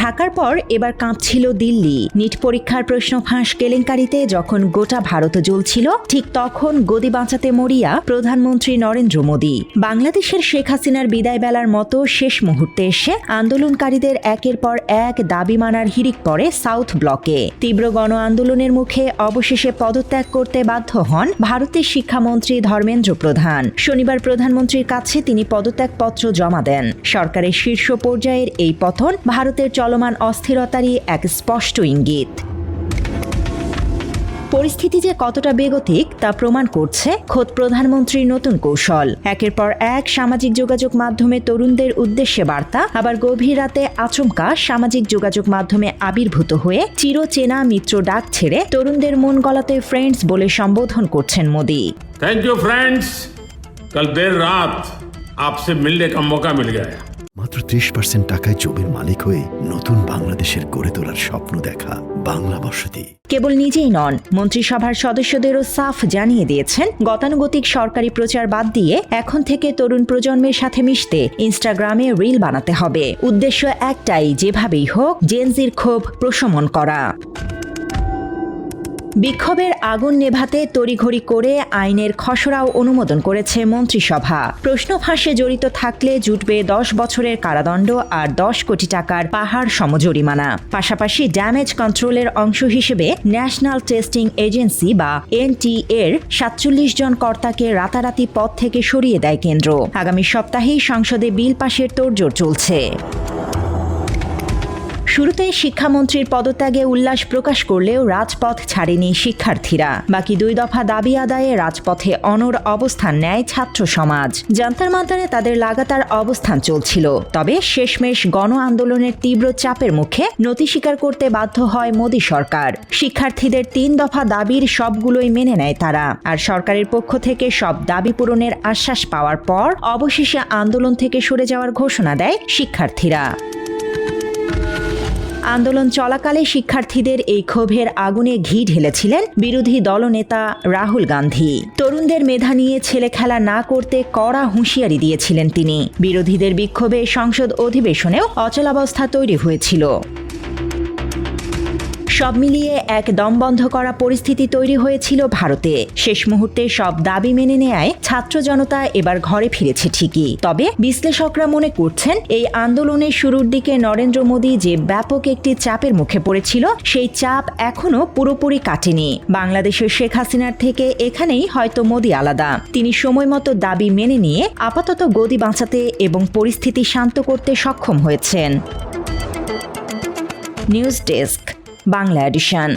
ঢাকার পর এবার কাঁপছিল দিল্লি। নিট পরীক্ষার প্রশ্ন ফাঁস কেলেঙ্কারিতে যখন গোটা ভারত জ্বলছিল, ঠিক তখন গদি বাঁচাতে মরিয়া প্রধানমন্ত্রী নরেন্দ্র মোদী। বাংলাদেশের শেখ হাসিনার বিদায় বেলার মতো শেষ মুহূর্তে এসে আন্দোলনকারীদের একের পর এক দাবি মানার হিড়িক পড়ে সাউথ ব্লকে। তীব্র গণ আন্দোলনের মুখে অবশেষে পদত্যাগ করতে বাধ্য হন ভারতের শিক্ষামন্ত্রী ধর্মেন্দ্র প্রধান। শনিবার প্রধানমন্ত্রীর কাছে তিনি পদত্যাগপত্র জমা দেন। সরকারের শীর্ষ পর্যায়ের এই পতন ভারতের চলমান অস্থিরতারই এক স্পষ্ট ইঙ্গিত। পরিস্থিতি যে কতটা বেগতিক তা প্রমাণ করছে খোদ প্রধানমন্ত্রীর নতুন কৌশল। একের পর এক সামাজিক যোগাযোগ মাধ্যমে তরুণদের উদ্দেশ্যে বার্তা, আবার গভীর রাতে আচমকা সামাজিক যোগাযোগ মাধ্যমে আবির্ভূত হয়ে চিরচেনা মিত্র ডাক ছেড়ে তরুণদের মন গলাতে ফ্রেন্ডস বলে সম্বোধন করছেন মোদী। थैंक यू फ्रेंड्स, कल देर रात आपसे मिलने का मौका मिल गया। মাত্র 30% টাকায় জমির মালিক হয়ে নতুন বাংলাদেশের গড়ে তোলার স্বপ্ন দেখা বাংলা বসতি। কেবল নিজেই নন, মন্ত্রিসভার সদস্যদেরও সাফ জানিয়ে দিয়েছেন গতানুগতিক সরকারি প্রচার বাদ দিয়ে এখন থেকে তরুণ প্রজন্মের সাথে মিশতে ইনস্টাগ্রামে রিল বানাতে হবে। উদ্দেশ্য একটাই, যেভাবেই হোক জেনজির ক্ষোভ প্রশমন করা। বিক্ষোভের আগুন নেভাতে তড়িঘড়ি করে আইনের খসড়াও অনুমোদন করেছে মন্ত্রিসভা। প্রশ্ন ফাঁসে জড়িত থাকলে জুটবে 10 বছরের কারাদণ্ড আর 10 কোটি টাকার পাহাড় সমজরিমানা। পাশাপাশি ড্যামেজ কন্ট্রোলের অংশ হিসেবে ন্যাশনাল টেস্টিং এজেন্সি বা NTA-র 47 জন কর্তাকে রাতারাতি পদ থেকে সরিয়ে দেয় কেন্দ্র। আগামী সপ্তাহেই সংসদে বিল পাশের তোড়জোড় চলছে। শুরুতে শিক্ষামন্ত্রীর পদত্যাগে উল্লাস প্রকাশ করলেও রাজপথ ছাড়েনি শিক্ষার্থীরা। বাকি 2 দফা দাবি আদায়ে রাজপথে অনড় অবস্থান নেয় ছাত্র সমাজ। জান্তার মান্তারে তাদের লাগাতার অবস্থান চলছিল। তবে শেষমেশ গণ আন্দোলনের তীব্র চাপের মুখে নতি স্বীকার করতে বাধ্য হয় মোদী সরকার। শিক্ষার্থীদের 3 দফা দাবির সবগুলোই মেনে নেয় তারা। আর সরকারের পক্ষ থেকে সব দাবি পূরণের আশ্বাস পাওয়ার পর অবশেষে আন্দোলন থেকে সরে যাওয়ার ঘোষণা দেয় শিক্ষার্থীরা। আন্দোলন চলাকালে শিক্ষার্থীদের এই ক্ষোভের আগুনে ঘি ঢেলেছিলেন বিরোধী দলনেতা রাহুল গান্ধী। তরুণদের মেধা নিয়ে ছেলে খেলা না করতে কড়া হুঁশিয়ারি দিয়েছিলেন তিনি। বিরোধীদের বিক্ষোভে সংসদ অধিবেশনেও অচলাবস্থা তৈরি হয়েছিল। সব মিলিয়ে এক দমবন্ধ করা পরিস্থিতি তৈরি হয়েছিল ভারতে। শেষ মুহূর্তে সব দাবি মেনে নেয় ছাত্র জনতা এবার ঘরে ফিরেছে ঠিকই। তবে বিশ্লেষকরা মনে করছেন এই আন্দোলনের শুরুর দিকে নরেন্দ্র মোদী যে ব্যাপক একটি চাপের মুখে পড়েছিল, সেই চাপ এখনো পুরোপুরি কাটেনি। বাংলাদেশের শেখ হাসিনার থেকে এখানেই হয়তো মোদী আলাদা। তিনি সময় মতো দাবি মেনে নিয়ে আপাতত গদি বাঁচাতে এবং পরিস্থিতি শান্ত করতে সক্ষম হয়েছেন। News desk, Bangla addition.